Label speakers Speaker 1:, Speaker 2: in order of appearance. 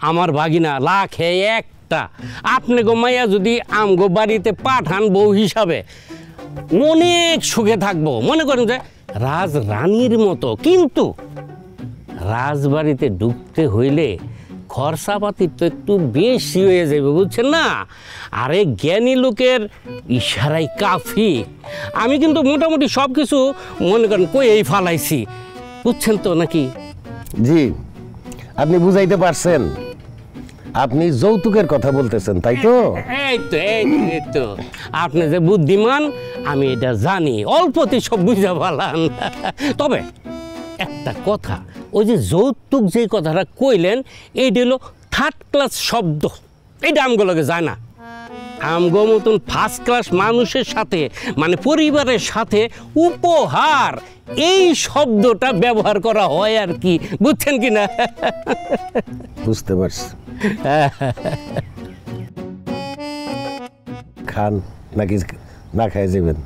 Speaker 1: আমার ভাগিনা লাখে একটা। আপনি গো মাইয়া যদি আমগো বাড়িতে পাঠান বউ হিসাবে অনেক সুখে থাকবো, মনে করেন যে রাজরানীর মতো। কিন্তু রাজবাড়িতে ঢুকতে হইলে খরচাপাতি তো একটু বেশি হয়ে যাবে, বুঝছেন না? আরে জ্ঞানী লোকের ইশারাই কাফি। আমি কিন্তু মোটামুটি সব কিছু মনে করেন কইই ফালাইছি, বুঝছেন তো নাকি?
Speaker 2: জি, আপনি বুঝাইতে পারছেন। আপনি যৌতুকের কথা বলতেছেন, তাই তো?
Speaker 1: এই তো আপনি যে বুদ্ধিমান আমি এটা জানি, অল্পতে সব বুঝা পালাম। তবে একটা কথা, ওই যে যৌতুক যে কথাটা কইলেন এইটা হলো থার্ড ক্লাস শব্দ, এইটা আমগুলোকে যায় না। আমগো মতন ফার্স্ট ক্লাস মানুষের সাথে মানে পরিবারের সাথে উপহার এই শব্দটা ব্যবহার করা হয় আর কি, বুঝছেন কি না?
Speaker 2: বুঝতে পারছি। খান নাকি না খাই যাবেন?